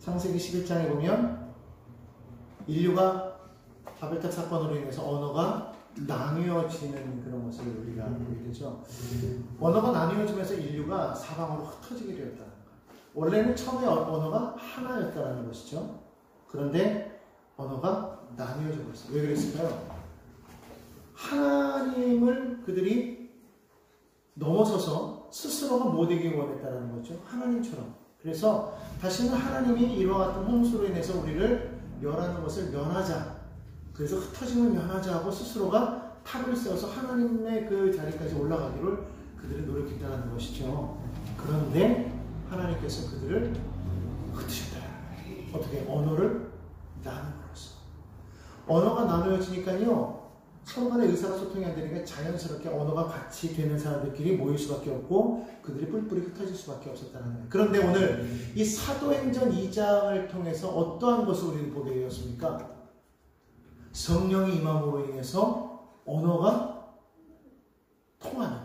창세기 11장에 보면 인류가 바벨탑 사건으로 인해서 언어가 나뉘어지는 그런 모습을 우리가 보게 되죠. 언어가 나뉘어지면서 인류가 사방으로 흩어지게 되었다는 것. 원래는 처음에 언어가 하나였다는 것이죠. 그런데 언어가 나뉘어져 버렸어요. 왜 그랬을까요? 하나님을 그들이 넘어서서 스스로가 못이기를 원했다는 거죠. 하나님처럼. 그래서 다시는 하나님이 이와 같은 홍수로 인해서 우리를 멸하는 것을 면하자. 그래서 흩어짐을 면하자 하고 스스로가 탑을 세워서 하나님의 그 자리까지 올라가기를 그들이 노력했다는 것이죠. 그런데 하나님께서 그들을 흩으셨다. 어떻게? 언어를 나누어서. 언어가 나누어지니까요. 서로 간에 의사소통이 안 되니까 자연스럽게 언어가 같이 되는 사람들끼리 모일 수밖에 없고 그들이 뿔뿔이 흩어질 수밖에 없었다는 거예요. 그런데 오늘 이 사도행전 2장을 통해서 어떠한 것을 우리는 보게 되었습니까? 성령이 임함으로 인해서 언어가 통하는.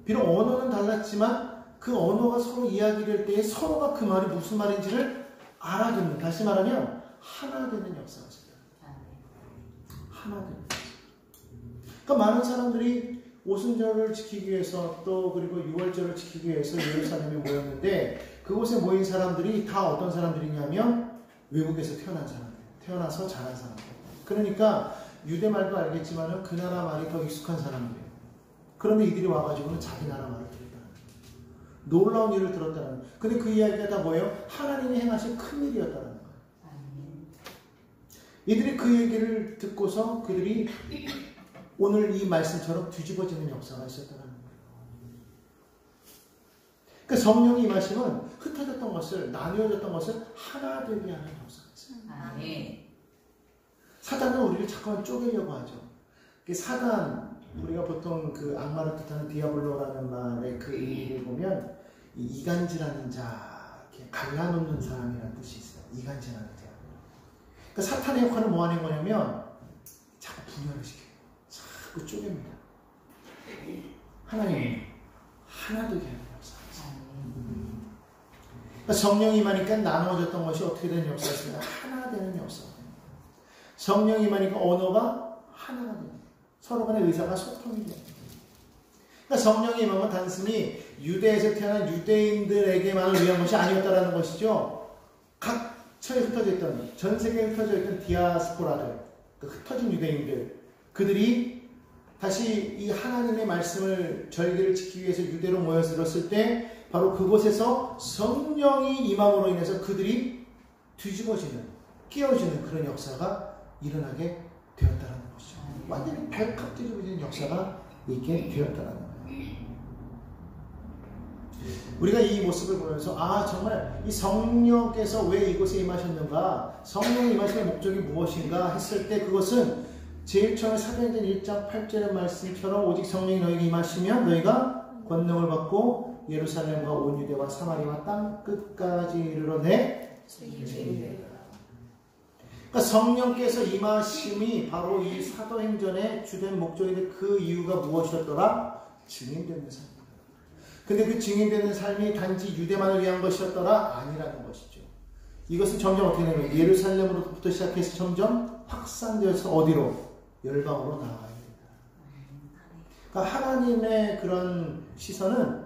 비록 언어는 달랐지만 그 언어가 서로 이야기될 때에 서로가 그 말이 무슨 말인지를 알아듣는, 다시 말하면 하나 되는 역사가 있어요. 하나 되는 역사. 그러니까 많은 사람들이 오순절을 지키기 위해서 또 그리고 6월절을 지키기 위해서 예루살렘에 모였는데 그곳에 모인 사람들이 다 어떤 사람들이냐면 외국에서 태어난 사람들. 태어나서 자란 사람들. 그러니까 유대말도 알겠지만 그 나라 말이 더 익숙한 사람들이에요. 그런데 이들이 와가지고는 자기 나라 말을 들었다는 거예요. 놀라운 일을 들었다는 거예요. 근데 그 이야기가 다 뭐예요? 하나님이 행하신 큰 일이었다는 거예요. 이들이 그 얘기를 듣고서 그들이 오늘 이 말씀처럼 뒤집어지는 역사가 있었다는 거예요. 그러니까 성령이 임하심은 흩어졌던 것을, 나뉘어졌던 것을 하나 되게 하는 역사가 있어요. 사단은 우리를 자꾸만 쪼개려고 하죠. 사단, 우리가 보통 그 악마를 뜻하는 디아블로라는 말의 그 의미를 보면 이 이간질하는 자, 이렇게 갈라놓는 사람이라는 뜻이 있어요. 이간질하는 자. 그러니까 사탄의 역할은 뭐 하는 거냐면 자꾸 분열을 시켜요. 자꾸 쪼갭니다. 하나님이 하나 되게 하는 역사가 있어요. 그러니까 성령이 임하니까 나누어졌던 것이 어떻게 되는 역사였습니까? 하나 되는 역사가 됩니다. 성령이 임하니까 언어가 하나가 됩니다. 서로 간의 의사가 소통이 됩니다. 그러니까 성령이 임하면 단순히 유대에서 태어난 유대인들에게만을 위한 것이 아니었다라는 것이죠. 각처에 흩어져 있던, 전 세계에 흩어져 있던 디아스포라들, 그 흩어진 유대인들, 그들이 다시 이 하나님의 말씀을 절기를 지키기 위해서 유대로 모여들었을 때 바로 그곳에서 성령이 임함으로 인해서 그들이 뒤집어지는, 끼어지는 그런 역사가 일어나게 되었다는 것이죠. 완전히 발칵 뒤집어지는 역사가 있게 되었다는 거예요. 우리가 이 모습을 보면서 아 정말 이 성령께서 왜 이곳에 임하셨는가, 성령이 임하심의 목적이 무엇인가 했을 때 그것은 제일 처음에 사도행전 1장 8절의 말씀처럼 오직 성령이 너에게 임하시면 너희가 권능을 받고 예루살렘과 온 유대와 사마리아 땅 끝까지 이르러내 그러니까 성령께서 임하심이 바로 이 사도행전의 주된 목적인데 그 이유가 무엇이었더라? 증인되는 삶. 근데 그 증인되는 삶이 단지 유대만을 위한 것이었더라? 아니라는 것이죠. 이것은 점점 어떻게 되는 거예요? 예루살렘으로부터 시작해서 점점 확산되어서 어디로? 열방으로 나아가야 된다. 그러니까 하나님의 그런 시선은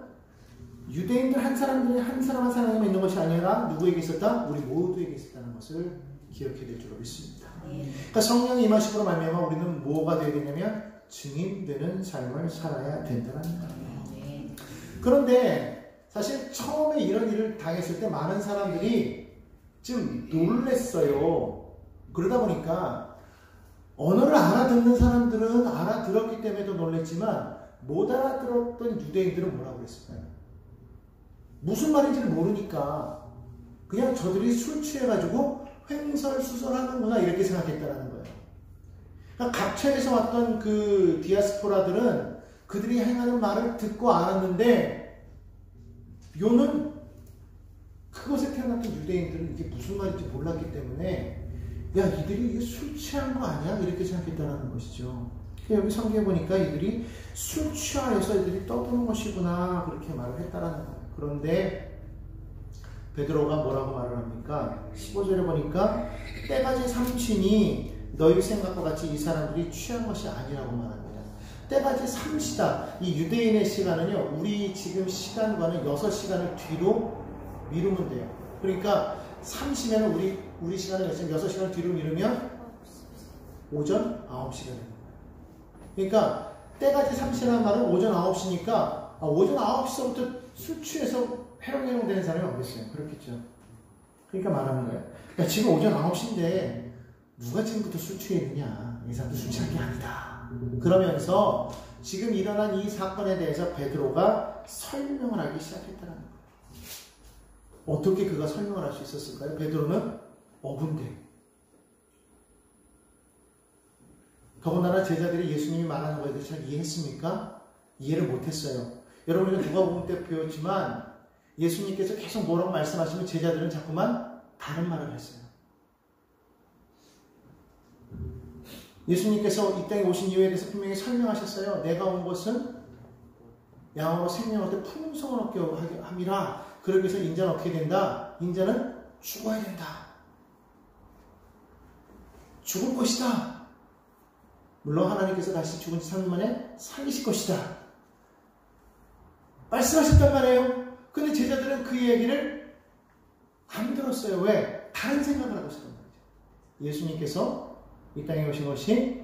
유대인들 한 사람들이 한 사람 한 사람에게 있는 것이 아니라 누구에게 있었다? 우리 모두에게 있었다는 것을 기억해야 될 줄로 믿습니다. 그러니까 성령이 임하심으로 말미암아 우리는 뭐가 되겠냐면 증인되는 삶을 살아야 된다는 거예요. 그런데 사실 처음에 이런 일을 당했을 때 많은 사람들이 좀 놀랬어요. 그러다 보니까 언어를 알아듣는 사람들은 알아들었기 때문에도 놀랬지만 못 알아들었던 유대인들은 뭐라고 그랬을까요? 무슨 말인지를 모르니까 그냥 저들이 술 취해가지고 횡설수설하는구나 이렇게 생각했다는 거예요. 그러니까 각처에서 왔던 그 디아스포라들은 그들이 행하는 말을 듣고 알았는데 요는 그곳에 태어났던 유대인들은 이게 무슨 말인지 몰랐기 때문에 야 이들이 이게 술 취한 거 아니야? 이렇게 생각했다는 것이죠. 여기 성경에 보니까 이들이 술 취하여서 이들이 떠드는 것이구나 그렇게 말을 했다라는 거예요. 그런데 베드로가 뭐라고 말을 합니까? 15절에 보니까 때가 제3시니 너희 생각과 같이 이 사람들이 취한 것이 아니라고 말합니다. 때가 제3시다. 이 유대인의 시간은요, 우리 지금 시간과는 6시간을 뒤로 미루면 돼요. 그러니까 3시면 우리 시간을 6시간을 뒤로 미루면 오전 9시간입니다. 그러니까 때가 제3시라는 말은 오전 9시니까 오전 9시부터 술 취해서 해롱해롱 되는 사람이 없겠어요. 그렇겠죠. 그러니까 말하는 거예요. 야, 지금 오전 9시인데 누가 지금부터 술 취해 있느냐. 이 사람도 술 취한 게 아니다. 그러면서 지금 일어난 이 사건에 대해서 베드로가 설명을 하기 시작했다는 거예요. 어떻게 그가 설명을 할 수 있었을까요? 베드로는 어군데. 더군다나 제자들이 예수님이 말하는 것에 대해서 잘 이해했습니까? 이해를 못했어요. 여러분이 누가복음 때 배웠지만 예수님께서 계속 뭐라고 말씀하시면 제자들은 자꾸만 다른 말을 했어요. 예수님께서 이 땅에 오신 이유에 대해서 분명히 설명하셨어요. 내가 온 것은 양으로 생명을 얻되 풍성을 얻게 함이라. 그러기 위해서 인자는 어떻게 된다? 인자는 죽어야 된다. 죽을 것이다. 물론 하나님께서 다시 죽은 지 3일 만에 살리실 것이다. 말씀하셨단 말이에요. 근데 제자들은 그 얘기를 안 들었어요. 왜? 다른 생각을 하고 있었단 말이죠. 예수님께서 이 땅에 오신 것이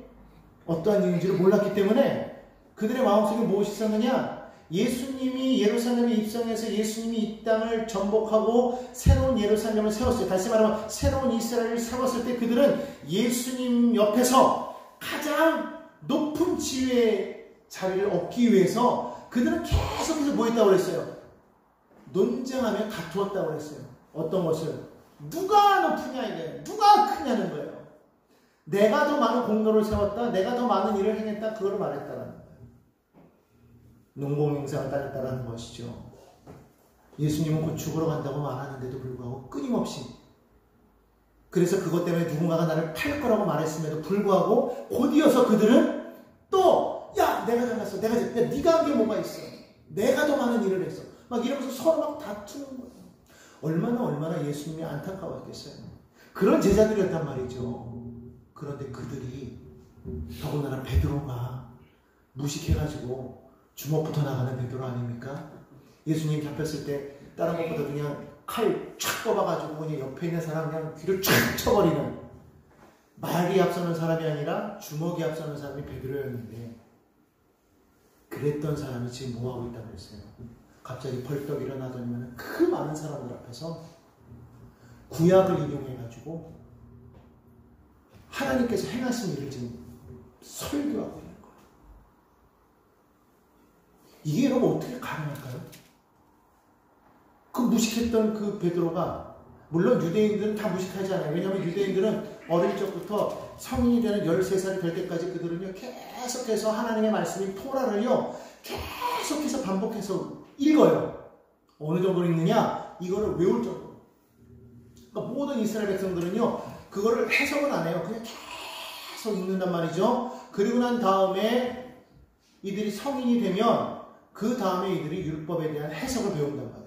어떠한 이유인지를 몰랐기 때문에 그들의 마음속에 무엇이 있었느냐? 예수님이 예루살렘에 입성해서 예수님이 이 땅을 정복하고 새로운 예루살렘을 세웠어요. 다시 말하면 새로운 이스라엘을 세웠을 때 그들은 예수님 옆에서 가장 높은 지위의 자리를 얻기 위해서 그들은 계속해서 뭐 했다고 그랬어요? 논쟁하며 다투었다고 그랬어요. 어떤 것을? 누가 높으냐 이게. 누가 크냐는 거예요. 내가 더 많은 공로를 세웠다. 내가 더 많은 일을 행했다. 그걸 말했다라는 거예요. 농공행상을 따졌다라는 것이죠. 예수님은 곧 죽으러 간다고 말하는데도 불구하고 끊임없이 그래서 그것 때문에 누군가가 나를 팔 거라고 말했음에도 불구하고 곧이어서 그들은 또 야 내가 잘났어. 야 네가 한 게 뭐가 있어. 내가 더 많은 일을 했어. 막 이러면서 서로 막 다투는 거예요. 얼마나 예수님이 안타까웠겠어요. 그런 제자들이었단 말이죠. 그런데 그들이 더군다나 베드로가 무식해가지고 주먹부터 나가는 베드로 아닙니까? 예수님 잡혔을 때 다른 것보다 그냥 칼 촥 뽑아가지고 그냥 옆에 있는 사람 그냥 귀를 촥 쳐버리는 말이 앞서는 사람이 아니라 주먹이 앞서는 사람이 베드로였는데 그랬던 사람이 지금 뭐하고 있다고 그랬어요? 갑자기 벌떡 일어나더니만 그 많은 사람들 앞에서 구약을 인용해가지고 하나님께서 행하신 일을 지금 설교하고 있는 거예요. 이게 여러분 어떻게 가능할까요? 그 무식했던 그 베드로가 물론 유대인들은 다 무식하지 않아요. 왜냐하면 유대인들은 어릴 적부터 성인이 되는 13살이 될 때까지 그들은요 계속해서 하나님의 말씀인 토라를요 계속해서 반복해서 읽어요. 어느 정도로 읽느냐? 이거를 외울 정도로. 그러니까 모든 이스라엘 백성들은요 그거를 해석은 안 해요. 그냥 계속 읽는단 말이죠. 그리고 난 다음에 이들이 성인이 되면 그 다음에 이들이 율법에 대한 해석을 배운단 말이에요.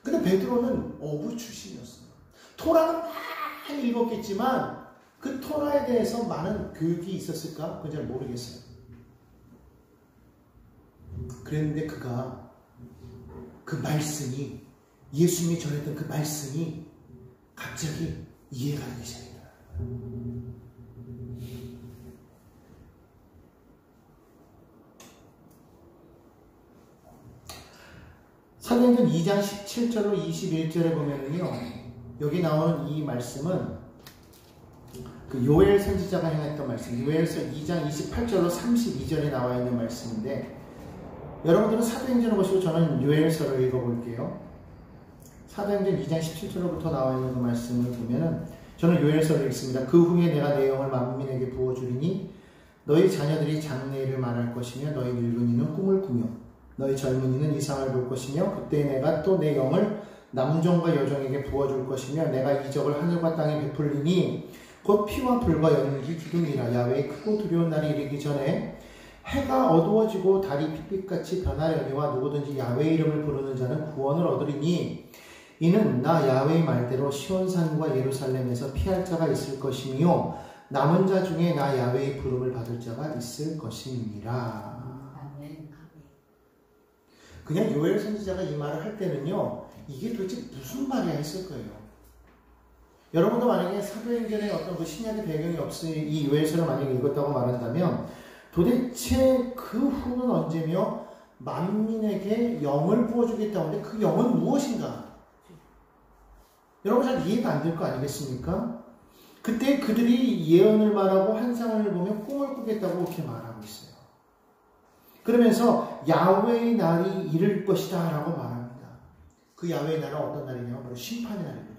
근데 베드로는 어부 출신이었어요. 토라는 많이 읽었겠지만 그 토라에 대해서 많은 교육이 있었을까? 그건 잘 모르겠어요. 그랬는데 그가 그 말씀이 예수님이 전했던 그 말씀이 갑자기 이해가 되기 시작했다. 사도행전 2장 17절로 21절에 보면은요, 여기 나오는 이 말씀은 그 요엘 선지자가 행했던 말씀, 요엘서 2장 28절로 32절에 나와 있는 말씀인데, 여러분들은 사도행전을 보시고 저는 요엘서를 읽어볼게요. 사도행전 2장 17절로부터 나와 있는 그 말씀을 보면은 저는 요엘서를 읽습니다. 그 후에 내가 내 영을 만민에게 부어주리니 너희 자녀들이 장래일을 말할 것이며 너희 늙은이는 꿈을 꾸며 너희 젊은이는 이상을 볼 것이며 그때 내가 또 내 영을 남종과 여종에게 부어줄 것이며 내가 이적을 하늘과 땅에 베풀리니 곧 피와 불과 연기 기둥이라 야외의 크고 두려운 날이 이르기 전에 해가 어두워지고 달이 핏빛같이 변하려니와 누구든지 야훼의 이름을 부르는 자는 구원을 얻으리니 이는 나 야훼의 말대로 시온산과 예루살렘에서 피할 자가 있을 것이며 남은 자 중에 나 야훼의 부름을 받을 자가 있을 것임이니라. 그냥 요엘 선지자가 이 말을 할 때는요, 이게 도대체 무슨 말이야 했을 거예요. 여러분도 만약에 사도행전에 어떤 그 신약의 배경이 없으니 이 요엘서를 만약에 읽었다고 말한다면 도대체 그 후는 언제며 만민에게 영을 부어주겠다고 하는데 그 영은 무엇인가? 여러분 잘 이해가 안 될 거 아니겠습니까? 그때 그들이 예언을 말하고 환상을 보며 꿈을 꾸겠다고 그렇게 말하고 있어요. 그러면서 야훼의 날이 이를 것이다 라고 말합니다. 그 야훼의 날은 어떤 날이냐면 바로 심판의 날이거든요.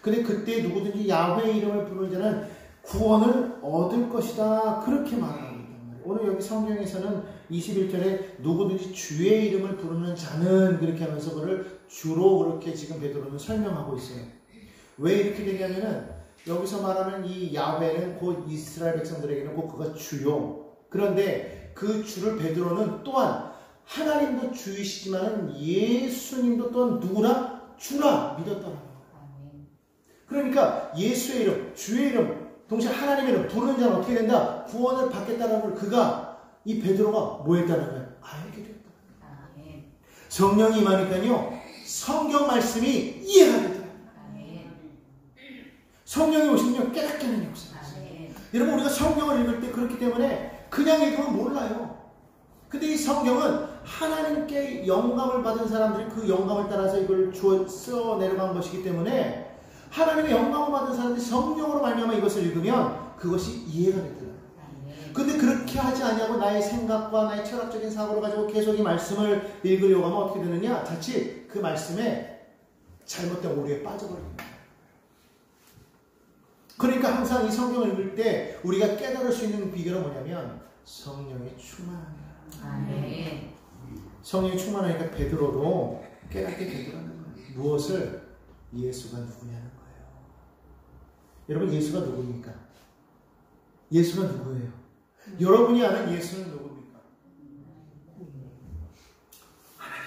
근데 그때 누구든지 야훼의 이름을 부르는 자는 구원을 얻을 것이다 그렇게 말하고 있단 말이에요. 오늘 여기 성경에서는 21절에 누구든지 주의 이름을 부르는 자는 그렇게 하면서 그를 주로 그렇게 지금 베드로는 설명하고 있어요. 왜 이렇게 되냐면은 여기서 말하는 이 야훼는 곧 이스라엘 백성들에게는 곧 그가 주요. 그런데 그 주를 베드로는 또한 하나님도 주이시지만 예수님도 또한 누구나 주라 믿었다는 거예요. 그러니까 예수의 이름, 주의 이름, 동시에 하나님의 이름 부르는 자는 어떻게 된다? 구원을 받겠다는 걸 그가 이 베드로가 뭐 했다는 거예요? 알게 됐다. 성령이 임하니까요 성경 말씀이 이해가 되더라고요. 성령이 오시면 깨닫게 하는 역사가 있어요. 여러분 우리가 성경을 읽을 때 그렇기 때문에 그냥 읽으면 몰라요. 근데 이 성경은 하나님께 영감을 받은 사람들이 그 영감을 따라서 이걸 써 내려간 것이기 때문에 하나님의 영감을 받은 사람들이 성령으로 말미암아 이것을 읽으면 그것이 이해가 되더라고요. 근데 그렇게 하지 않냐고 나의 생각과 나의 철학적인 사고를 가지고 계속 이 말씀을 읽으려고 하면 어떻게 되느냐? 자칫 그 말씀에 잘못된 오류에 빠져버립니다. 그러니까 항상 이 성경을 읽을 때 우리가 깨달을 수 있는 비결은 뭐냐면 성령의 충만함이야. 성령이 충만하니까 베드로도 깨닫게 되더라는 거예요. 무엇을? 예수가 누구냐는 거예요. 여러분 예수가 누구입니까? 예수가 누구예요? 여러분이 아는 예수는 누굽니까? 하나님.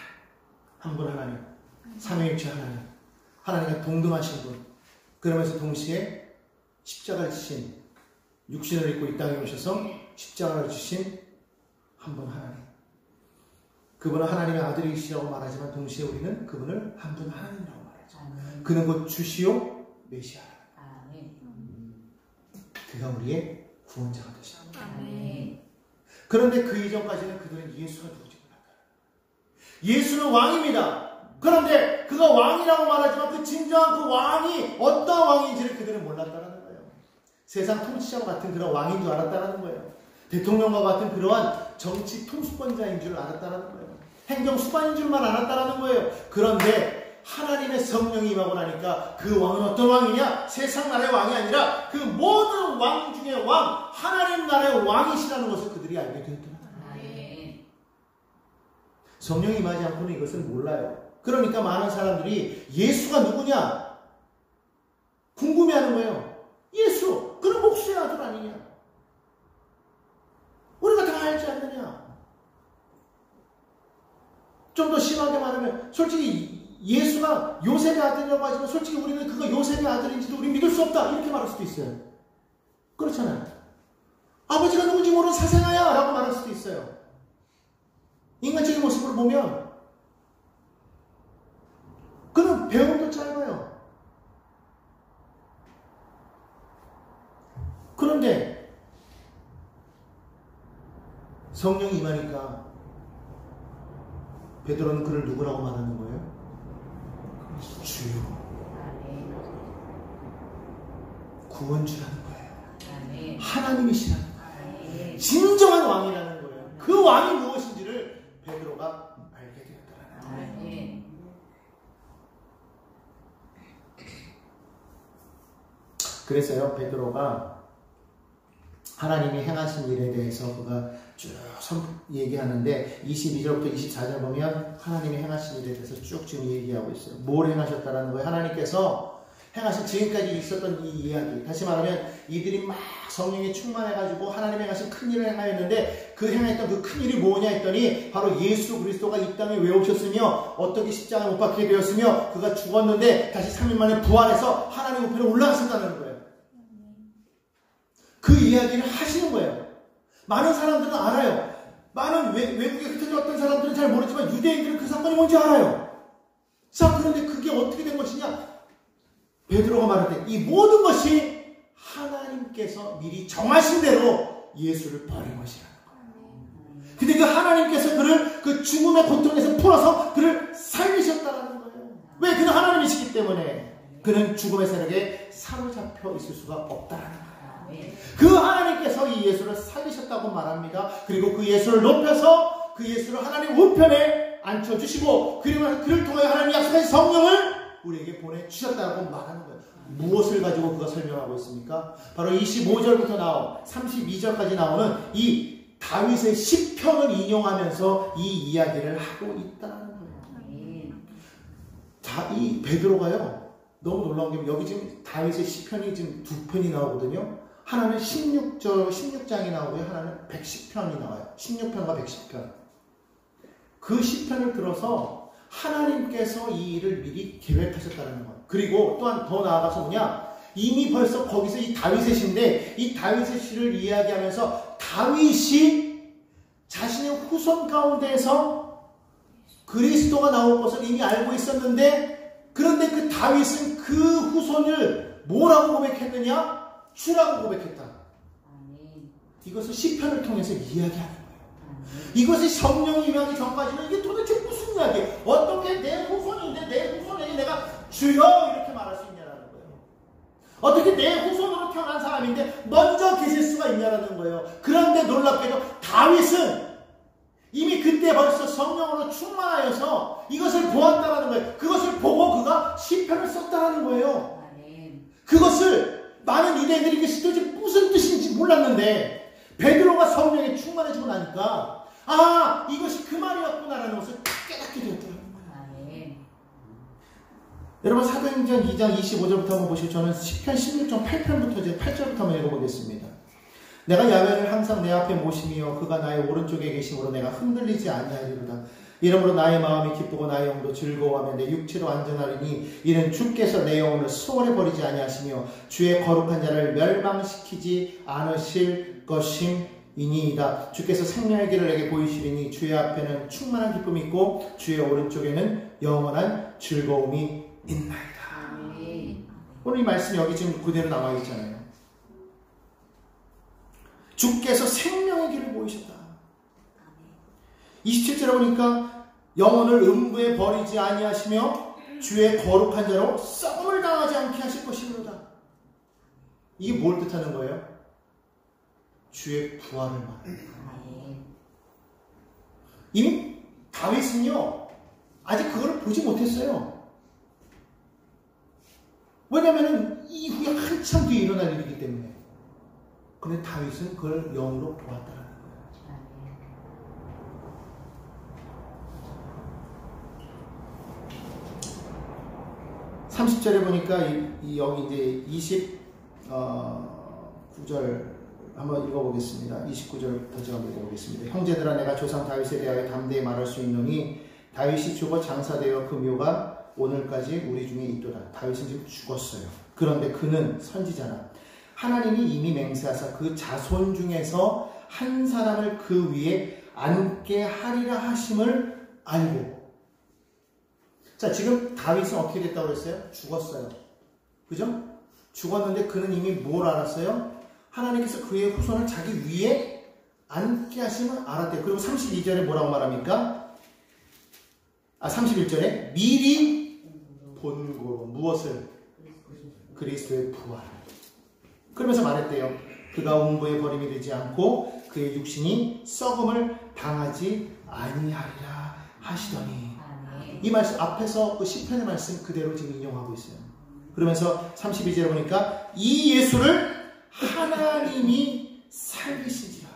한 분 하나님. 삼위일체 하나님. 하나님과 동등하신 분. 그러면서 동시에 십자가를 지신 육신을 입고 이 땅에 오셔서 십자가를 지신 한 분 하나님. 그분은 하나님의 아들이시라고 말하지만 동시에 우리는 그분을 한 분 하나님이라고 말하죠. 그는 곧 주시오 메시아. 그가 우리의 구원자가 되십니다. 그런데 그 이전까지는 그들은 예수가 누구지 몰랐다. 예수는 왕입니다. 그런데 그가 왕이라고 말하지만 그 진정한 그 왕이 어떤 왕인지를 그들은 몰랐다는 거예요. 세상 통치자와 같은 그런 왕인 줄 알았다는 거예요. 대통령과 같은 그러한 정치 통수권자인 줄 알았다는 거예요. 행정수반인 줄만 알았다는 거예요. 그런데 하나님의 성령이 임하고 나니까 그 왕은 어떤 왕이냐? 세상 나라의 왕이 아니라 그 모든 왕 중에 왕, 하나님 나라의 왕이시라는 것을 그들이 알게 되었더라. 성령이 임하지 않고는 이것을 몰라요. 그러니까 많은 사람들이 예수가 누구냐? 궁금해하는 거예요. 예수, 그는 목수의 아들 아니냐? 우리가 다 알지 않느냐? 좀 더 심하게 말하면 솔직히 예수가 요셉의 아들이라고 하지만 솔직히 우리는 그가 요셉의 아들인지도 우리 믿을 수 없다 이렇게 말할 수도 있어요. 그렇잖아요. 아버지가 누군지 모르는 사생아야 라고 말할 수도 있어요. 인간적인 모습을 보면 그는 배움도 짧아요. 그런데 성령이 임하니까 베드로는 그를 누구라고 말하는 거예요? 주요. 구원주라는 거예요. 하나님이시라는 거예요. 진정한 왕이라는 거예요. 그 왕이 무엇인지를 베드로가 알게 되었다는 거예요. 그래서요 베드로가 하나님이 행하신 일에 대해서 그가 쭉 얘기하는데 22절부터 24절 보면 하나님이 행하신 일에 대해서 쭉 지금 얘기하고 있어요. 뭘 행하셨다라는 거예요? 하나님께서 행하신 지금까지 있었던 이 이야기, 다시 말하면 이들이 막 성령에 충만해가지고 하나님이 행하신 큰 일을 행하였는데 그 행했던 그 큰 일이 뭐냐 했더니 바로 예수 그리스도가 이 땅에 왜 오셨으며 어떻게 십자가에 못 박히게 되었으며 그가 죽었는데 다시 3일 만에 부활해서 하나님 우편에 올라가셨다는 거예요. 그 이야기를 하시는 거예요. 많은 사람들은 알아요. 많은 외국에 흩어졌던 사람들은 잘 모르지만 유대인들은 그 사건이 뭔지 알아요. 자, 그런데 그게 어떻게 된 것이냐? 베드로가 말할 때 이 모든 것이 하나님께서 미리 정하신 대로 예수를 버린 것이라는 거예요. 근데 그 하나님께서 그를 그 죽음의 고통에서 풀어서 그를 살리셨다는 거예요. 왜? 그는 하나님이시기 때문에 그는 죽음의 세력에 사로잡혀 있을 수가 없다는 거예요. 그 하나님께서 이 예수를 살리셨다고 말합니다. 그리고 그 예수를 높여서 그 예수를 하나님 우편에 앉혀주시고 그리고 그를 통하여 하나님 약속하신 성령을 우리에게 보내주셨다고 말하는 거예요. 무엇을 가지고 그가 설명하고 있습니까? 바로 25절부터 나온 32절까지 나오는 이 다윗의 시편을 인용하면서 이 이야기를 하고 있다는 거예요. 자, 이 베드로가요 너무 놀라운 게 여기 지금 다윗의 시편이 지금 두 편이 나오거든요. 하나는 16장이 나오고요. 하나는 110편이 나와요. 16편과 110편. 그 시편을 들어서 하나님께서 이 일을 미리 계획하셨다는 거예요. 그리고 또한 더 나아가서 뭐냐? 이미 벌써 거기서 이 다윗의 시인데 이 다윗의 시를 이야기하면서 다윗이 자신의 후손 가운데에서 그리스도가 나올 것을 이미 알고 있었는데 그런데 그 다윗은 그 후손을 뭐라고 고백했느냐? 주라고 고백했다. 이것을 시편을 통해서 이야기하는 거예요. 이것이 성령이 임하기 전까지는 이게 도대체 무슨 이야기예요? 어떻게 내 후손인데 내 후손에게 내가 주여 이렇게 말할 수 있냐라는 거예요. 어떻게 내 후손으로 태어난 사람인데 먼저 계실 수가 있냐라는 거예요. 그런데 놀랍게도 다윗은 이미 그때 벌써 성령으로 충만하여서 이것을 보았다라는 거예요. 그것을 보고 그가 시편을 썼다라는 거예요. 그것을 많은 유대인들이 이게 도대체 무슨 뜻인지 몰랐는데 베드로가 성령에 충만해지고 나니까 아 이것이 그 말이었구나라는 것을 깨닫게 되었더라고요. 여러분 사도행전 2장 25절부터 한번 보시고 저는 시편 16장 8편부터 이제 8절부터 한번 읽어보겠습니다. 내가 야훼를 항상 내 앞에 모시며 그가 나의 오른쪽에 계심으로 내가 흔들리지 아니하리로다. 이러므로 나의 마음이 기쁘고 나의 영도 즐거워하며 내 육체도 안전하리니 이는 주께서 내 영혼을 수월해 버리지 아니하시며 주의 거룩한 자를 멸망시키지 않으실 것임이니이다. 주께서 생명의 길을 내게 보이시리니 주의 앞에는 충만한 기쁨이 있고 주의 오른쪽에는 영원한 즐거움이 있나이다. 오늘 이 말씀이 여기 지금 그대로 나와 있잖아요. 주께서 생명의 길을 보이셨다. 27절에 보니까 영혼을 음부에 버리지 아니하시며 주의 거룩한 자로 썩음을 당하지 않게 하실 것이로다. 이게 뭘 뜻하는 거예요? 주의 부활을 말합니다. 이미 다윗은요 아직 그걸 보지 못했어요. 왜냐하면 이후에 한참 뒤에 일어날 일이기 때문에. 그런데 다윗은 그걸 영으로 보았다라는 거예요. 30절에 보니까 여기 이제 29절 한번 읽어보겠습니다. 29절부터 제가 한번 읽어보겠습니다. 형제들아 내가 조상 다윗에 대하여 담대히 말할 수 있노니 다윗이 죽어 장사되어 그 묘가 오늘까지 우리 중에 있도다. 다윗은 지금 죽었어요. 그런데 그는 선지자라. 하나님이 이미 맹세하사 그 자손 중에서 한 사람을 그 위에 앉게 하리라 하심을 알고. 자, 지금 다윗은 어떻게 됐다고 그랬어요? 죽었어요. 그죠? 죽었는데 그는 이미 뭘 알았어요? 하나님께서 그의 후손을 자기 위에 앉게 하심을 알았대요. 그리고 32절에 뭐라고 말합니까? 31절에 미리 본고로 무엇을? 그리스도의 부활. 그러면서 말했대요. 그가 음부에 버림이 되지 않고 그의 육신이 썩음을 당하지 아니하리라 하시더니. 이 말씀 앞에서 그 시편의 말씀 그대로 지금 인용하고 있어요. 그러면서 32절에 보니까 이 예수를 하나님이 살리시지라.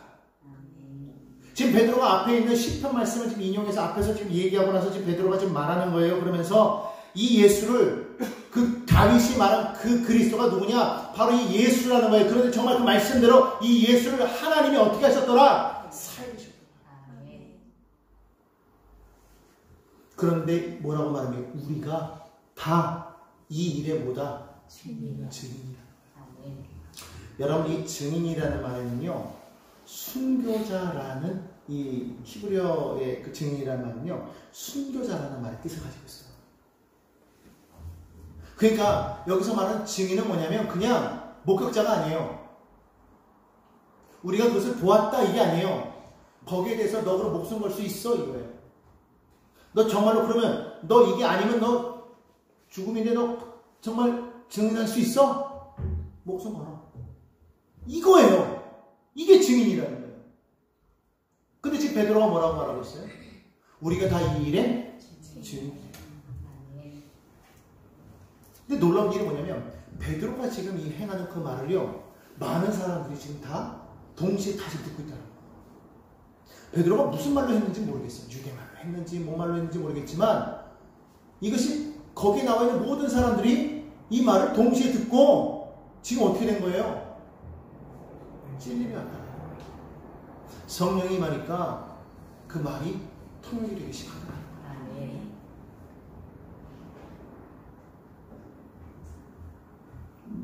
지금 베드로가 앞에 있는 시편 말씀을 지금 인용해서 앞에서 지금 얘기하고 나서 지금 베드로가 지금 말하는 거예요. 그러면서 이 예수를 그 다윗이 말한 그 그리스도가 누구냐? 바로 이 예수라는 거예요. 그런데 정말 그 말씀대로 이 예수를 하나님이 어떻게 하셨더라? 살리셨다. 그런데 뭐라고 말하면 우리가 다 이 일에 뭐다? 증인이다. 여러분 이 증인이라는 말에는요 순교자라는 이 히브리어의 그 증인이라는 말은요 순교자라는 말의 뜻을 가지고 있어요. 그러니까 여기서 말하는 증인은 뭐냐면 그냥 목격자가 아니에요. 우리가 그것을 보았다 이게 아니에요. 거기에 대해서 너 그럼 목숨 걸 수 있어 이거예요. 너 정말로 그러면 너 이게 아니면 너 죽음인데 너 정말 증인할 수 있어? 목숨 걸어. 이거예요. 이게 증인이라는 거예요. 근데 지금 베드로가 뭐라고 말하고 있어요? 우리가 다 이 일에 증인. 근데 놀라운 일이 뭐냐면 베드로가 지금 이 행하는 그 말을요 많은 사람들이 지금 다 동시에 다시 듣고 있다는 거예요. 베드로가 무슨 말로 했는지 모르겠어요. 유대말로 했는지 뭔 말로 했는지 모르겠지만 이것이 거기에 나와 있는 모든 사람들이 이 말을 동시에 듣고 지금 어떻게 된 거예요? 찔림이 왔다. 성령이 임하니까 그 말이 통역이 되기 시작하더라고요.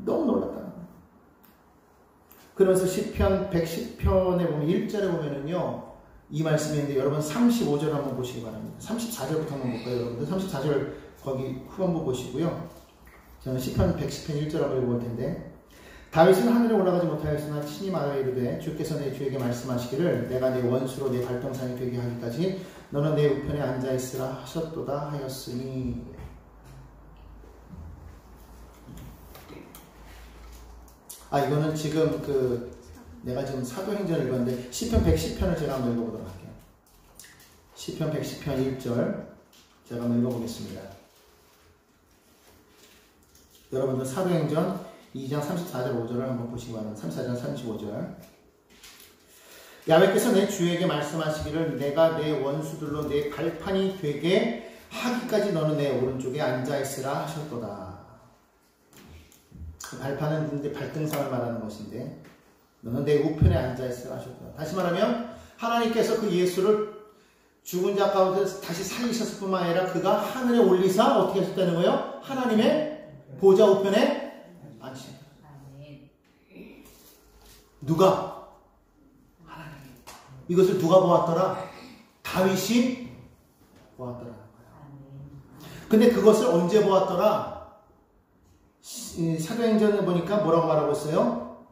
너무 놀랐다. 그러면서 시편 110편에 보면 1절에 보면은요 이 말씀이 있는데 여러분 35절 한번 보시기 바랍니다. 34절부터 한번 볼까요? 여러분들 34절 거기 후반부 보시고요. 저는 시편 110편 1절 한번 읽어볼 텐데 다윗은 하늘에 올라가지 못하였으나 친히 말하여 이르되 주께서 내 주에게 말씀하시기를 내가 내 원수로 내 발등상이 되게 하기까지 너는 내 우편에 앉아있으라 하셨도다 하였으니. 이거는 지금 내가 지금 사도행전을 읽었는데 시편 110편을 제가 한번 읽어보도록 할게요. 시편 110편 1절 제가 한번 읽어보겠습니다. 여러분들 사도행전 2장 34절 5절을 한번 보시기 바랍니다. 34장 35절 야훼께서 내 주에게 말씀하시기를 내가 내 원수들로 내 발판이 되게 하기까지 너는 내 오른쪽에 앉아있으라 하셨도다. 그 발판은 이제 발등상을 말하는 것인데 너는 내 우편에 앉아있으라 하셨도다. 다시 말하면 하나님께서 그 예수를 죽은 자 가운데 다시 살리셨을 뿐만 아니라 그가 하늘에 올리사 어떻게 하셨다는 거예요? 하나님의 보좌 우편에 앉으셨다. 누가? 하나님. 이것을 누가 보았더라? 다윗이 보았더라는 거예요. 근데 그것을 언제 보았더라? 사도행전에 보니까 뭐라고 말하고 있어요?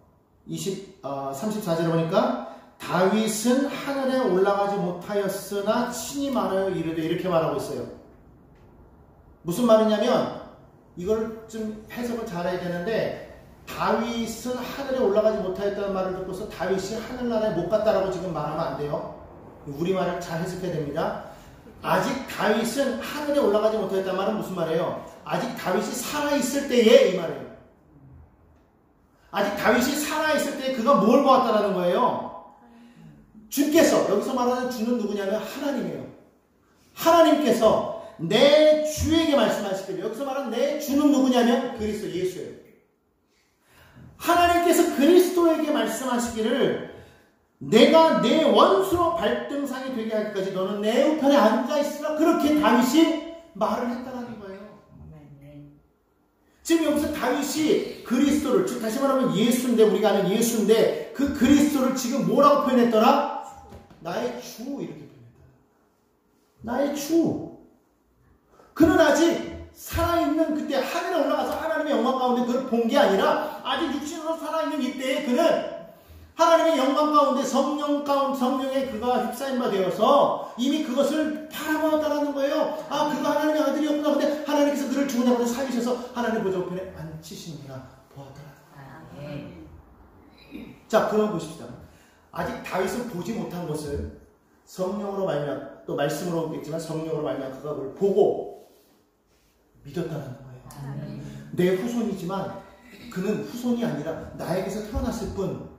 34절에 보니까 다윗은 하늘에 올라가지 못하였으나 친히 말하여 이르되 이렇게 말하고 있어요. 무슨 말이냐면 이걸 좀 해석을 잘해야 되는데 다윗은 하늘에 올라가지 못하였다는 말을 듣고서 다윗이 하늘나라에 못 갔다라고 지금 말하면 안 돼요. 우리말을 잘 해석해야 됩니다. 아직 다윗은 하늘에 올라가지 못하였다는 말은 무슨 말이에요? 아직 다윗이 살아있을 때에 이 말이에요. 아직 다윗이 살아있을 때 그가 뭘 보았다라는 거예요? 주께서, 여기서 말하는 주는 누구냐면 하나님이에요. 하나님께서 내 주에게 말씀하시기를, 여기서 말하는 내 주는 누구냐면 그리스도 예수예요. 하나님께서 그리스도에게 말씀하시기를 내가 내 원수로 발등상이 되게 하기까지 너는 내 우편에 앉아있으라. 그렇게 다윗이 말을 했다는 거예요. 지금 여기서 다윗이 그리스도를, 즉 다시 말하면 예수인데, 우리가 아는 예수인데 그 그리스도를 지금 뭐라고 표현했더라? 나의 주, 이렇게 표현했다. 나의 주. 그는 아직 살아있는 그때 하늘에 올라가서 하나님의 영광 가운데 그걸 본 게 아니라 아직 육신으로 살아있는 이때에 그는 하나님의 영광 가운데 성령에 그가 휩싸인 바 되어서 이미 그것을 바라보았다는 거예요. 그가 하나님의 아들이었구나. 근데 하나님께서 그를 죽은 자 가운데 살리셔서 하나님 보좌 우편에 앉히시느라 보았더라. 자, 그럼 보십시다. 아직 다윗은 보지 못한 것을 성령으로 말미암아, 또 말씀으로 오겠지만 성령으로 말미암아 그가 그걸 보고 믿었다는 거예요. 내 후손이지만 그는 후손이 아니라 나에게서 태어났을 뿐,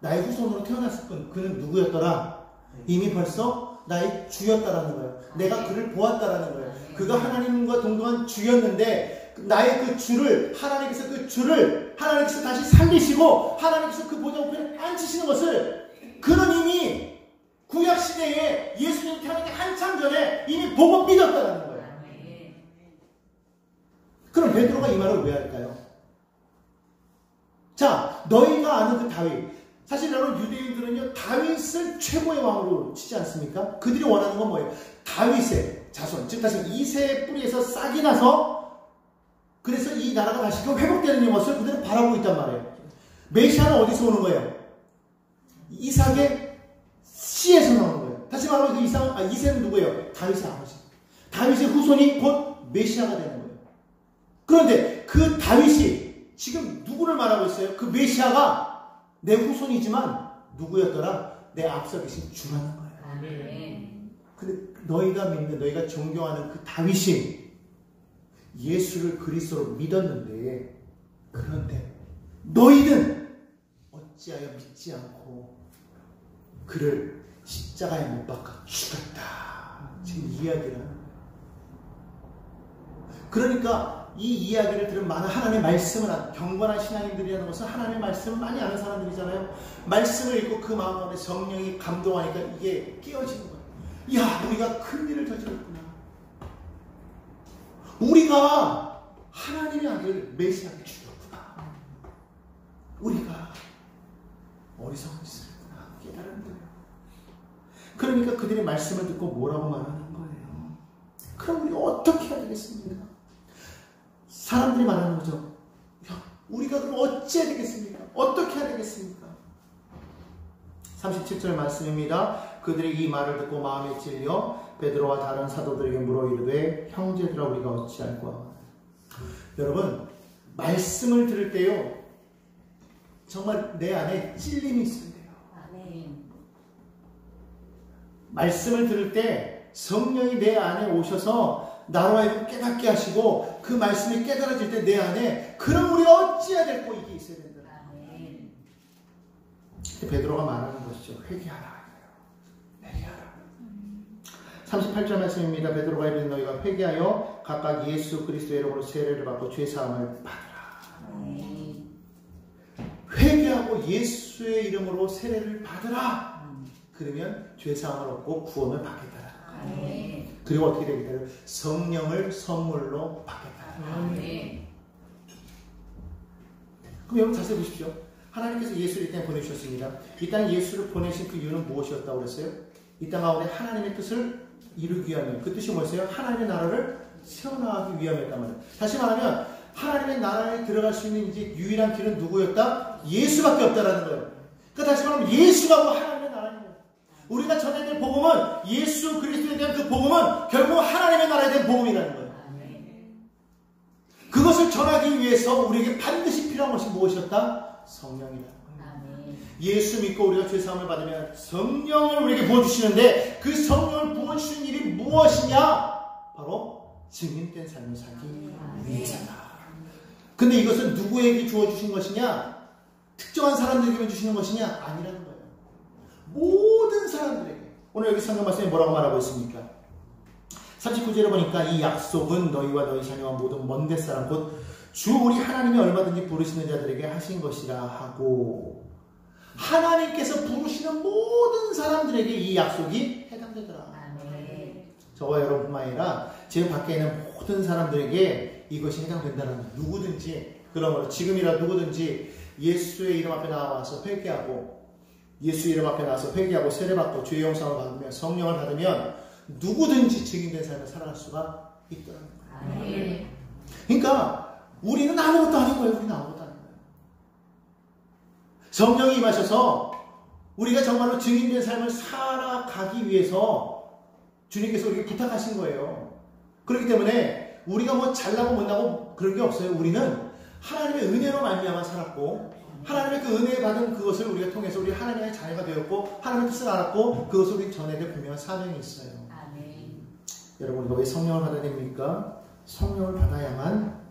나의 후손으로 태어났을 뿐, 그는 누구였더라? 이미 벌써 나의 주였다라는 거예요. 내가 그를 보았다라는 거예요. 그가 하나님과 동등한 주였는데 나의 그 주를, 하나님께서 그 주를 하나님께서 다시 살리시고 하나님께서 그 보좌 우편에 앉히시는 것을 그는 이미 구약시대에 예수님 태어나기 한참 전에 이미 보고 믿었다라는 거예요. 그럼 베드로가 이 말을 왜 할까요? 자, 너희가 아는 그 다윗. 사실 여러분 유대인들은요 다윗을 최고의 왕으로 치지 않습니까? 그들이 원하는 건 뭐예요? 다윗의 자손, 즉 다시 이새의 뿌리에서 싹이 나서 그래서 이 나라가 다시금 회복되는 것을 그들은 바라고 있단 말이에요. 메시아는 어디서 오는 거예요? 이삭의 씨에서 나오는 거예요. 다시 말하면 그 이새는 누구예요? 다윗의 아버지. 다윗의 후손이 곧 메시아가 되는 거예요. 그런데 그 다윗이 지금 누구를 말하고 있어요? 그 메시아가 내 후손이지만 누구였더라? 내 앞서 계신 주라는 거예요. 아멘. 근데 너희가 믿는, 너희가 존경하는 그 다윗이 예수를 그리스도로 믿었는데, 그런데 너희는 어찌하여 믿지 않고 그를 십자가에 못 박아 죽였다. 지금 이야기를 하는 거예요. 그러니까 이 이야기를 들은 많은 하나님의 말씀을 아는 경건한 신앙인들이라는 것은 하나님의 말씀을 많이 아는 사람들이잖아요. 말씀을 읽고 그 마음 가운데 성령이 감동하니까 이게 깨어지는 거예요. 야, 우리가 큰 일을 저질렀구나. 우리가 하나님의 아들 메시아를 죽였구나. 우리가 어리석은 짓을 했구나. 깨달은 거예요. 그러니까 그들의 말씀을 듣고 뭐라고 말하는 거예요. 그럼 우리가 어떻게 해야 되겠습니까? 사람들이 말하는 거죠. 야, 우리가 그럼 어찌해야 되겠습니까? 어떻게 해야 되겠습니까? 37절 말씀입니다. 그들이 이 말을 듣고 마음에 찔려 베드로와 다른 사도들에게 물어 이르되 형제들아 우리가 어찌할꼬. 여러분 말씀을 들을 때요 정말 내 안에 찔림이 있어야 돼요. 아멘. 말씀을 들을 때 성령이 내 안에 오셔서 나로 하여금 깨닫게 하시고 그 말씀이 깨달아질 때 내 안에 그럼 우리가 어찌해야 될꼬 이게 있어야 된다. 아멘. 베드로가 말하는 것이죠. 회개하라. 회개하라. 38절 말씀입니다. 베드로가 이르되 너희가 회개하여 각각 예수 그리스도의 이름으로 세례를 받고 죄사함을 받으라. 아멘. 회개하고 예수의 이름으로 세례를 받으라. 그러면 죄사함을 얻고 구원을 받겠다. 아멘. 그리고 어떻게 되겠다? 성령을 선물로 받겠다. 아멘. 그럼 여러분 자세히 보십시오. 하나님께서 예수를 이 땅에 보내주셨습니다. 이 땅에 예수를 보내신 그 이유는 무엇이었다고 그랬어요? 이 땅 가운데 하나님의 뜻을 이루기 위함이에요. 그 뜻이 뭐였어요? 하나님의 나라를 세워나가기 위함이었단 말이에요. 다시 말하면 하나님의 나라에 들어갈 수 있는 이제 유일한 길은 누구였다? 예수밖에 없다라는 거예요. 그러니까 다시 말하면 예수가 뭐 하나님의 나라인 거예요. 우리가 전해야 될 복음은 예수 그리스도에 대한 그 복음은 결국 하나님의 나라에 대한 복음이라는 거예요. 그것을 전하기 위해서 우리에게 반드시 필요한 것이 무엇이었다? 성령이라는 거예요. 예수 믿고 우리가 죄사함을 받으면 성령을 우리에게 부어주시는데 그 성령을 부어주시는 일이 무엇이냐? 바로 증인된 삶을 살기 위해서다. 근데 이것은 누구에게 주어주신 것이냐? 특정한 사람들에게만 주시는 것이냐? 아니라는 거예요. 모든 사람들에게. 오늘 여기 성경 말씀에 뭐라고 말하고 있습니까? 39절에 보니까 이 약속은 너희와 너희 자녀와 모든 먼데 사람 곧 주 우리 하나님이 얼마든지 부르시는 자들에게 하신 것이라 하고 하나님께서 부르시는 모든 사람들에게 이 약속이 해당되더라. 저와 여러분뿐만 아니라 지금 밖에 있는 모든 사람들에게 이것이 해당된다는 거예요. 누구든지 그러므로 지금이라 누구든지 예수의 이름 앞에 나와서 회개하고 예수 이름 앞에 나와서 회개하고 세례받고 죄의 용서를 받으며 성령을 받으면 누구든지 증인된 삶을 살아갈 수가 있더라는 거예요. 그러니까 우리는 아무것도 아닌 거예요. 우리는 아무것도 아닌 거예요. 성령이 임하셔서 우리가 정말로 증인된 삶을 살아가기 위해서 주님께서 우리에게 부탁하신 거예요. 그렇기 때문에 우리가 뭐 잘나고 못나고 그런 게 없어요. 우리는 하나님의 은혜로 말미암아 살았고 하나님의 그 은혜 받은 그것을 우리가 통해서 우리 하나님의 자녀가 되었고 하나님의 뜻을 알았고 그것을 우리 전해야 될 분명한 사명이 있어요. 여러분 우리가 왜 성령을 받아야 됩니까? 성령을 받아야만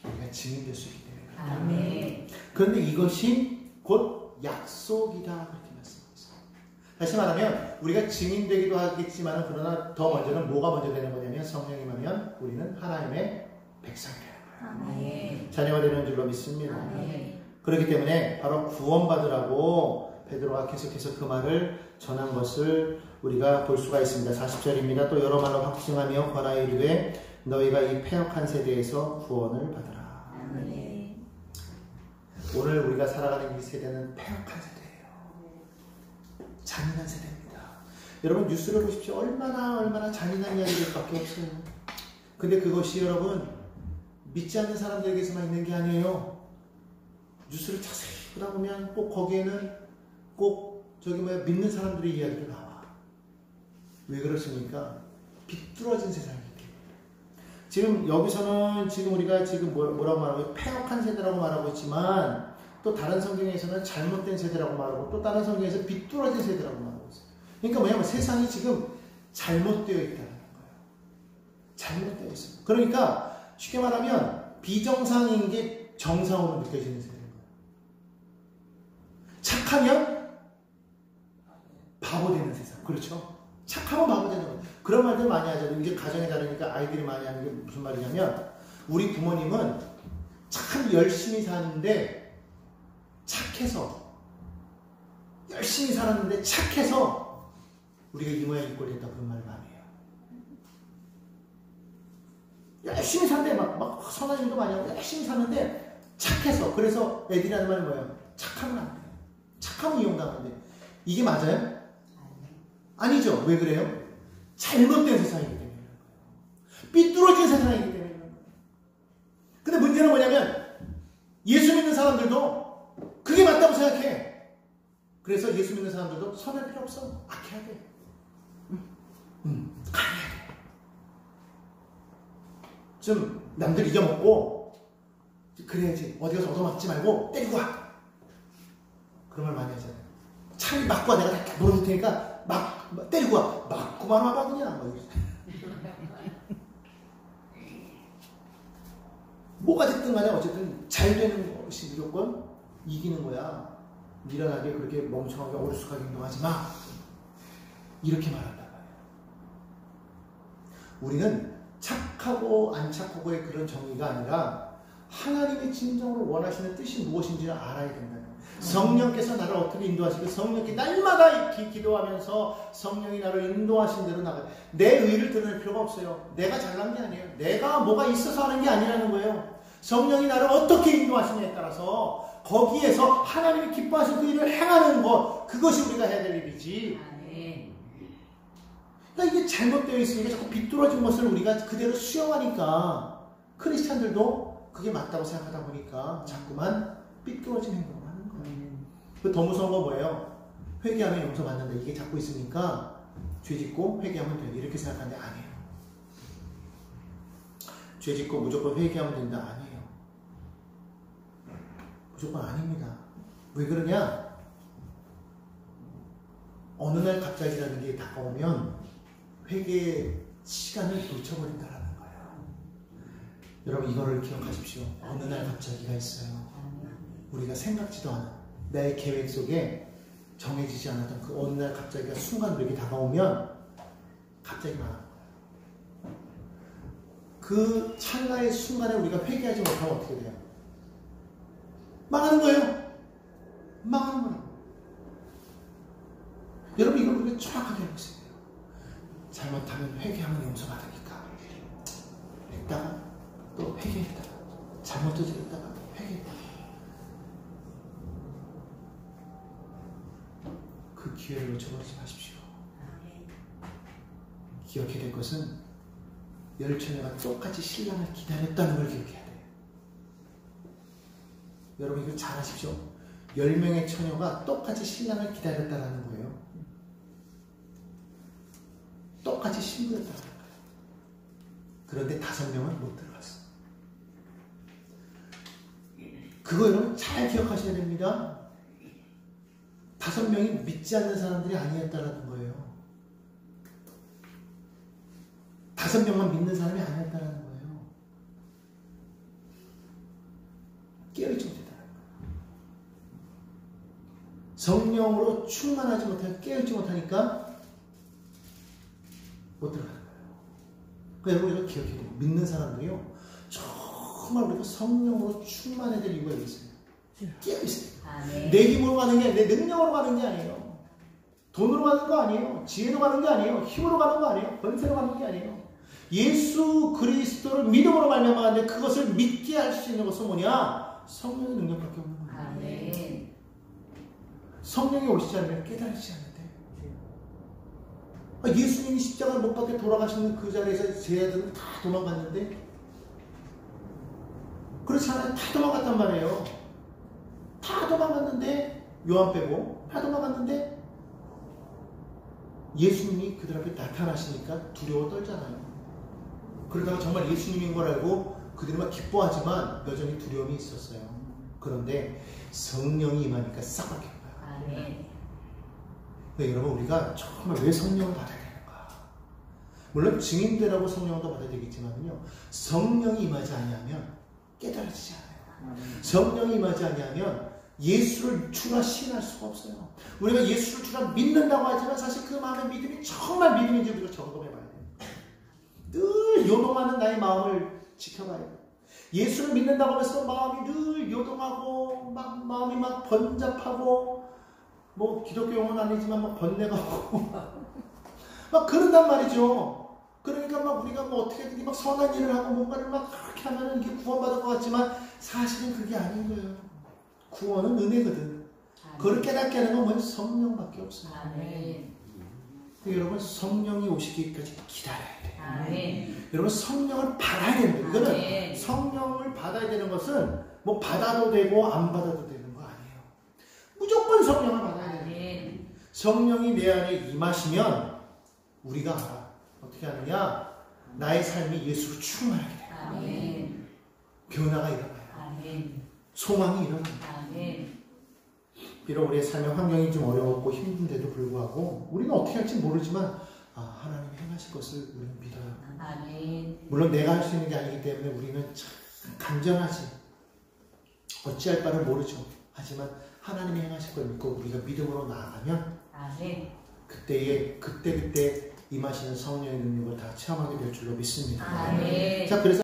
우리가 증인될 수 있기 때문에. 그런데 이것이 곧 약속이다 그렇게 말씀하셨어요. 다시 말하면 우리가 증인되기도 하겠지만 그러나 더 먼저는 뭐가 먼저 되는 거냐면 성령이 임하면 우리는 하나님의 백성이 되는 거예요. 자녀가 되는 줄로 믿습니다. 그렇기 때문에 바로 구원받으라고 베드로가 계속해서 그 말을 전한 것을 우리가 볼 수가 있습니다. 40절입니다. 또 여러 말로 확증하며 권하여 이르되 너희가 이 패역한 세대에서 구원을 받으라. 아멘. 오늘 우리가 살아가는 이 세대는 패역한 세대예요. 잔인한 세대입니다. 여러분 뉴스를 보십시오. 얼마나 잔인한 이야기들밖에 없어요. 근데 그것이 여러분 믿지 않는 사람들에게서만 있는 게 아니에요. 뉴스를 자세히 보다 보면 꼭 거기에는 꼭 믿는 사람들의 이야기도 나와. 왜 그렇습니까? 비뚤어진 세상이기 때문에. 지금 여기서는 지금 우리가 지금 뭐라고 말하고 패역한 세대라고 말하고 있지만 또 다른 성경에서는 잘못된 세대라고 말하고 또 다른 성경에서 비뚤어진 세대라고 말하고 있어요. 그러니까 뭐냐면 세상이 지금 잘못되어 있다는 거예요. 잘못되어 있어요. 그러니까 쉽게 말하면 비정상인 게 정상으로 느껴지는 세대인 거예요. 착하면 바보 되는 세상. 그렇죠? 착하면 바보 되는 거예요. 그런 말들 많이 하죠. 이제 가정에 다르니까 아이들이 많이 하는 게 무슨 말이냐면 우리 부모님은 참 열심히 사는데 착해서 열심히 살았는데 착해서 우리가 이 모양 이 꼴이 됐다 그런 말을 많이 해요. 열심히 사는데 막 선한 일도 많이 하고 열심히 사는데 착해서 그래서 애들이 하는 말이 뭐예요? 착하면 안 돼요. 착하면 이용당하는데 이게 맞아요? 아니죠. 왜 그래요? 잘못된 세상이기 때문에 그런 거예요. 삐뚤어진 세상이기 때문에 그런 거예요. 근데 문제는 뭐냐면 예수 믿는 사람들도 그게 맞다고 생각해. 그래서 예수 믿는 사람들도 선할 필요 없어. 악해야 돼. 강해야 돼. 좀 남들 이겨먹고 그래야지. 어디 가서 얻어맞지 말고 때리고 와. 그런 말 많이 하잖아요. 차라리 맞고 와. 내가 다 물어줄 테니까 막 때리고 와. 맞고만 와봐 그냥. 뭐가 됐든 간에 어쨌든 잘 되는 것이 무조건 이기는 거야. 미련하게 그렇게 멍청하게 어리숙하게 행동하지 마. 이렇게 말한단 말이야. 우리는 착하고 안 착하고의 그런 정의가 아니라 하나님의 진정으로 원하시는 뜻이 무엇인지를 알아야 된다는 거예요. 성령께서 나를 어떻게 인도하시고 성령께 날마다 기도하면서 성령이 나를 인도하신 대로 나가요. 내 의를 드러낼 필요가 없어요. 내가 잘난 게 아니에요. 내가 뭐가 있어서 하는 게 아니라는 거예요. 성령이 나를 어떻게 인도하시냐에 따라서 거기에서 하나님이 기뻐하신 그 일을 행하는 것, 그것이 우리가 해야 될 일이지. 그러니까 이게 잘못되어 있으니까 자꾸 비뚤어진 것을 우리가 그대로 수용하니까 크리스찬들도 그게 맞다고 생각하다 보니까 자꾸만 삐뚤어진 행동을 하는 거예요. 더 무서운 건 뭐예요? 회개하면 용서받는다. 이게 자꾸 있으니까 죄 짓고 회개하면 된다. 이렇게 생각하는데 아니에요. 죄 짓고 무조건 회개하면 된다. 아니에요. 무조건 아닙니다. 왜 그러냐? 어느 날 갑자기라는 게 다가오면 회개의 시간을 놓쳐버린다라는 거예요. 여러분 이거를 기억하십시오. 어느 날 갑자기가 있어요. 우리가 생각지도 않은 나의 계획 속에 정해지지 않았던 그 어느 날 갑자기가 순간적이 다가오면 갑자기 망하는 거예요. 그 찰나의 순간에 우리가 회개하지 못하면 어떻게 돼요? 망하는 거예요. 망하는 거예요. 여러분 이걸 우리가 정확하게 알고 있어야 돼요. 잘못하면 회개하면 용서받으니까 했다가 또 회개했다가 잘못도 저랬다가 회개했다가 그 기회를 놓쳐버리지 마십시오. 기억해야 될 것은 열 처녀가 똑같이 신랑을 기다렸다는 걸 기억해야 돼요. 여러분 이거 잘 아십시오. 10명의 처녀가 똑같이 신랑을 기다렸다는 거예요. 똑같이 신부였다는 거예요. 그런데 5명은 못 들어갔어. 그거 여러분 잘 기억하셔야 됩니다. 5명이 믿지 않는 사람들이 아니었다는 거예요. 5명만 믿는 사람이 아니었다는 거예요. 깨어있지 못했다는 거예요. 성령으로 충만하지 못하고 깨어있지 못하니까 못 들어가는 거예요. 그러니까 여러분 이거 기억해야 돼요. 믿는 사람들이요. 정말 우리가 성령으로 충만해야 될 이유가 있어요. 깨어있어요. 내 힘으로 가는 게 아니에요. 내 능력으로 가는 게 아니에요. 돈으로 가는 거 아니에요. 지혜로 가는 게 아니에요. 힘으로 가는 거 아니에요. 권세로 가는 게 아니에요. 예수 그리스도를 믿음으로 말미암았는데 그것을 믿게 할 수 있는 것은 뭐냐? 성령의 능력밖에 없는 거예요. 아멘. 성령이 오시지 않으면 깨달지 않는데. 예수님이 십자가를 못 박혀 돌아가시는 그 자리에서 제 아들은 다 도망갔는데, 그렇지 않아요? 다 도망갔단 말이에요. 다 도망갔는데, 요한 빼고 다 도망갔는데 예수님이 그들 앞에 나타나시니까 두려워 떨잖아요. 그러다가 정말 예수님인 걸 알고 그들이 막 기뻐하지만 여전히 두려움이 있었어요. 그런데 성령이 임하니까 싹 바뀐 거예요. 아멘. 네, 여러분, 우리가 정말 왜 성령을 받아야 되는가? 물론 증인되라고 성령도 받아야 되겠지만요, 성령이 임하지 아니하면 깨달아지지 않아요. 성령이 임하지 아니하면 예수를 주라 시인할 수가 없어요. 우리가 예수를 주라 믿는다고 하지만 사실 그 마음의 믿음이 정말 믿음인지 우리가 점검해봐야 돼요. 늘 요동하는 나의 마음을 지켜봐야 돼요. 예수를 믿는다고 해서 마음이 늘 요동하고 마음이 막 번잡하고, 뭐 기독교 용어는 아니지만 막 번뇌가고 막 그런단 말이죠. 그러니까 막 우리가 뭐 어떻게든 막 선한 일을 하고 뭔가를 막 그렇게 하면은 이게 구원받을 것 같지만 사실은 그게 아닌 거예요. 구원은 은혜거든. 그걸 깨닫게 하는 건 뭐예요? 성령밖에 없어요. 아멘. 여러분, 성령이 오시기까지 기다려야 돼요. 아멘. 여러분, 성령을 받아야 됩니다. 이거는 아멘. 성령을 받아야 되는 것은 뭐 받아도 되고 안 받아도 되는 거 아니에요. 무조건 성령을 받아야 돼요. 아멘. 성령이 내 안에 임하시면 우리가 알아. 어떻게 하느냐? 나의 삶이 예수로 충만하게 돼요. 아멘. 변화가 일어나요. 아멘. 소망이 일어나요. 아멘. 비록 우리의 삶의 환경이 좀 어려웠고 힘든데도 불구하고 우리는 어떻게 할지 모르지만 하나님이 행하실 것을 우리는 믿어요. 아멘. 물론 내가 할 수 있는 게 아니기 때문에 우리는 참 간절하지, 어찌할 바를 모르죠. 하지만 하나님이 행하실 걸 믿고 우리가 믿음으로 나아가면 아멘. 그때 임하시는 성령의 능력을 다 체험하게 될 줄로 믿습니다. 아멘. 자, 그래서